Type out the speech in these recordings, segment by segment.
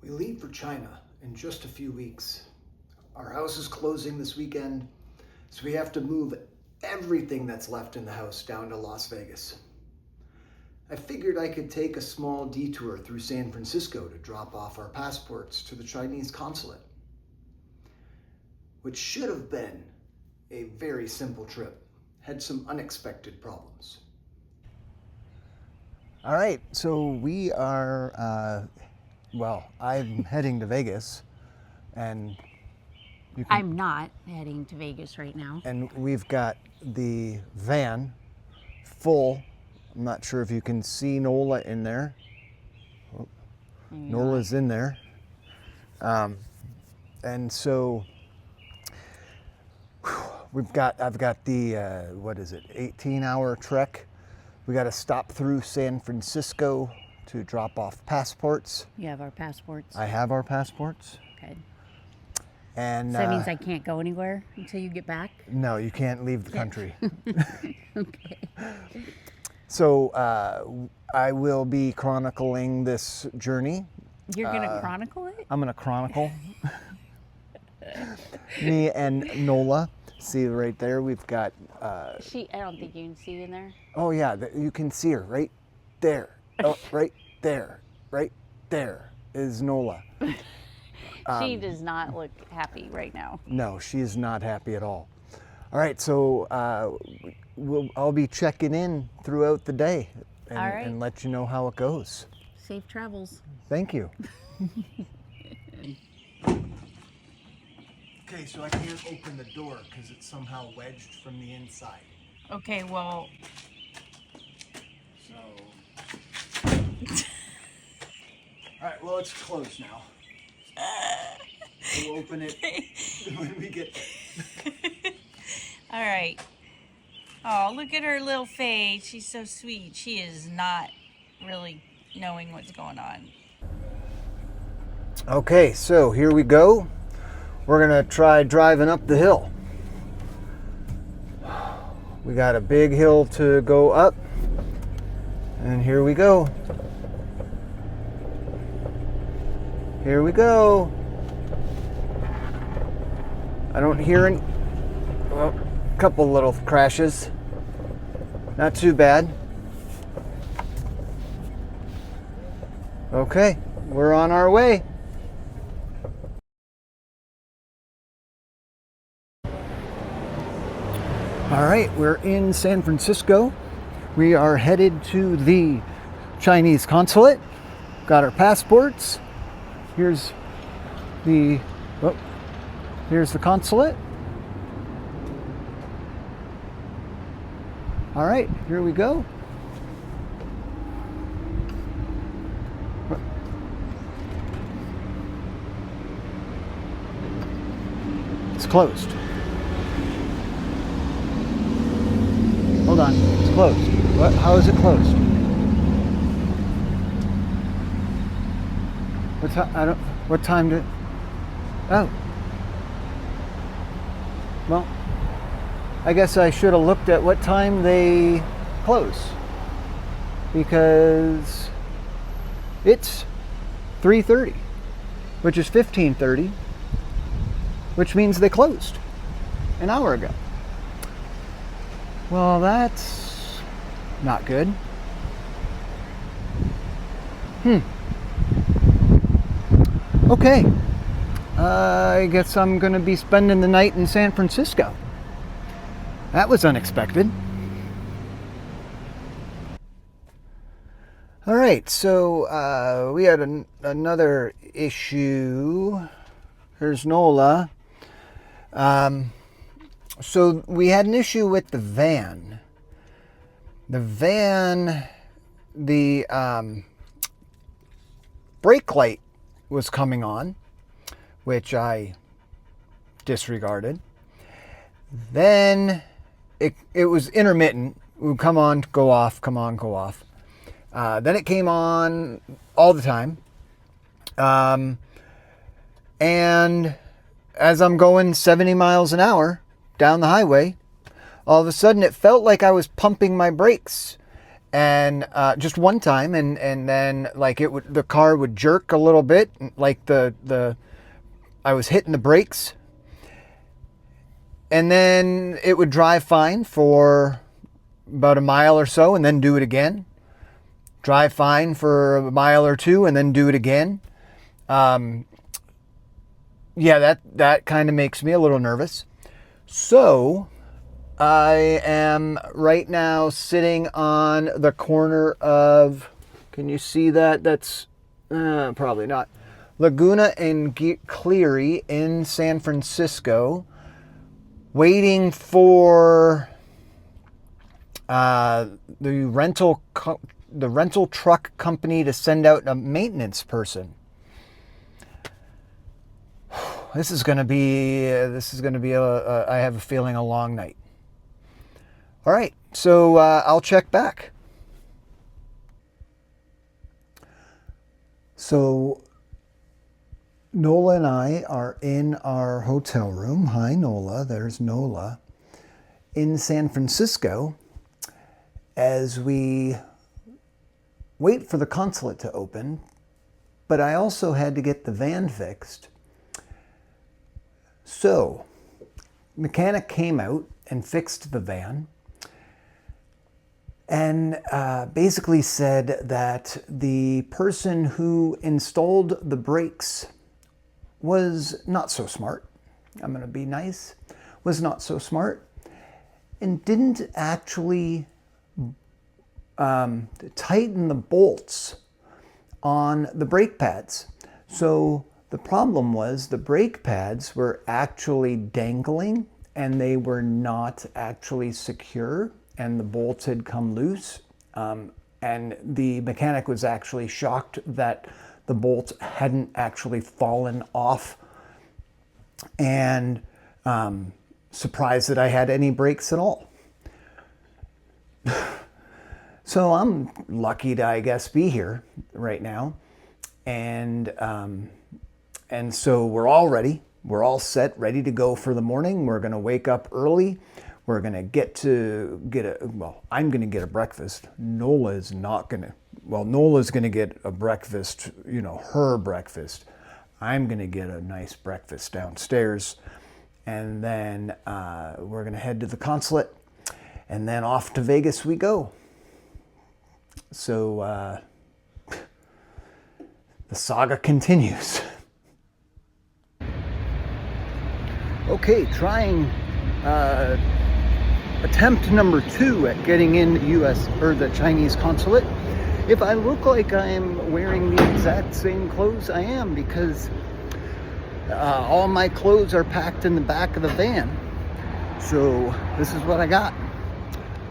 We leave for China in just a few weeks. Our house is closing this weekend, so we have to move everything that's left in the house down to Las Vegas. I figured I could take a small detour through San Francisco to drop off our passports to the Chinese Consulate, which should have been a very simple trip. Had some unexpected problems. All right, so we are, I'm heading to Vegas, and I'm not heading to Vegas right now. And we've got the van full. I'm not sure if you can see Nola in there. Oh, Nola's in there. And so I've got the, 18-hour trek. We got to stop through San Francisco to drop off passports. You have our passports? I have our passports. Okay. And so that means I can't go anywhere until you get back? No, you can't leave the country. Okay. So I will be chronicling this journey. You're going to chronicle it? I'm going to chronicle. Me and Nola. See right there, we've got... I don't think you can see in there. Oh yeah, you can see her right there. Oh, right there. Right there is Nola. She does not look happy right now. No, she is not happy at all. All right, so I'll be checking in throughout the day and let you know how it goes. Safe travels. Thank you. Okay, so I can't open the door because it's somehow wedged from the inside. Okay, well... So... All right, well, it's closed now. We'll open it when we get there. All right. Oh, look at her little face. She's so sweet. She is not really knowing what's going on. Okay, so here we go. We're gonna try driving up the hill. We got a big hill to go up, and here we go. Here we go. I don't hear any, well, a couple little crashes. Not too bad. Okay, we're on our way. All right, we're in San Francisco. We are headed to the Chinese Consulate. Got our passports. Here's the consulate. All right, here we go. It's closed. Hold on, it's closed. What? How is it closed? What time did? Oh. Well, I guess I should have looked at what time they close, because it's 3:30, which is 15:30, which means they closed an hour ago. Well, that's not good. Okay. I guess I'm going to be spending the night in San Francisco. That was unexpected. All right, so we had another issue. Here's Nola. So we had an issue with the van. The brake light was coming on, which I disregarded. Then it was intermittent. It would come on, go off, come on, go off. Then it came on all the time. And as I'm going 70 miles an hour down the highway, all of a sudden it felt like I was pumping my brakes. and just one time, and then like the car would jerk a little bit, like I was hitting the brakes, and then it would drive fine for about a mile or so, and then do it again. Drive fine for a mile or two, and then do it again. Yeah, that kind of makes me a little nervous. So I am right now sitting on the corner of, can you see that? That's probably not. Laguna and Cleary in San Francisco, waiting for the rental truck company to send out a maintenance person. This is going to be I have a feeling, a long night. All right, so I'll check back. So Nola and I are in our hotel room. Hi, Nola. There's Nola. In San Francisco, as we wait for the consulate to open, but I also had to get the van fixed. So, mechanic came out and fixed the van and basically said that the person who installed the brakes was not so smart. I'm going to be nice. Was not so smart and didn't actually tighten the bolts on the brake pads. So the problem was the brake pads were actually dangling and they were not actually secure, and the bolts had come loose. And the mechanic was actually shocked that the bolts hadn't actually fallen off, and surprised that I had any brakes at all. So I'm lucky to, I guess, be here right now. And so we're all ready. We're all set, ready to go for the morning. We're going to wake up early. We're going to I'm going to get a breakfast. Nola's not going to. Well, Nola's going to get a breakfast, her breakfast. I'm going to get a nice breakfast downstairs. And then we're going to head to the consulate. And then off to Vegas we go. So the saga continues. Okay, trying attempt number 2 at getting in the U.S. or the Chinese Consulate. If I look like I am wearing the exact same clothes, I am, because all my clothes are packed in the back of the van. So this is what I got.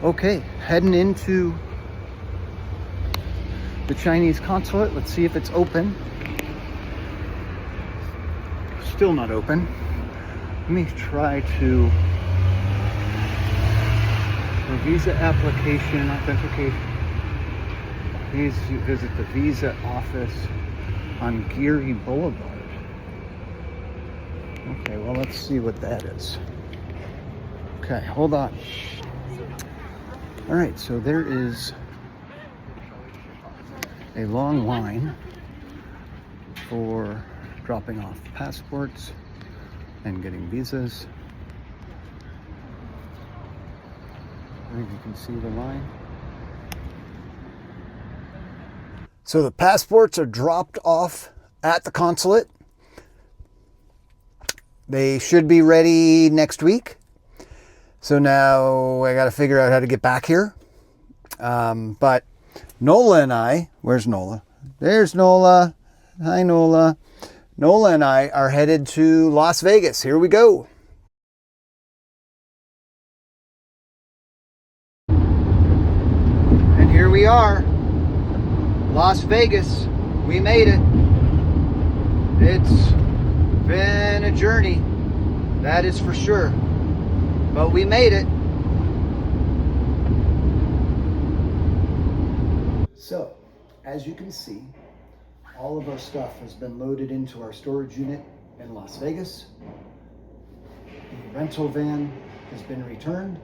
Okay, heading into the Chinese Consulate. Let's see if it's open. Still not open. Let me try to visa application authentication. Please visit the visa office on Geary Boulevard. Okay, well, let's see what that is. Okay, hold on. All right, so there is a long line for dropping off passports and getting visas. I think you can see the line. So the passports are dropped off at the consulate. They should be ready next week. So now I got to figure out how to get back here. But Nola and I, where's Nola? There's Nola. Hi, Nola. Nola and I are headed to Las Vegas. Here we go. And here we are. Las Vegas. We made it. It's been a journey. That is for sure. But we made it. So, as you can see, all of our stuff has been loaded into our storage unit in Las Vegas. The rental van has been returned.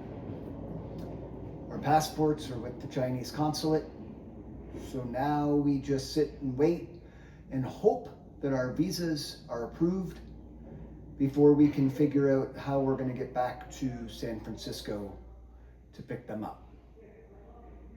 Our passports are with the Chinese Consulate. So now we just sit and wait and hope that our visas are approved before we can figure out how we're going to get back to San Francisco to pick them up.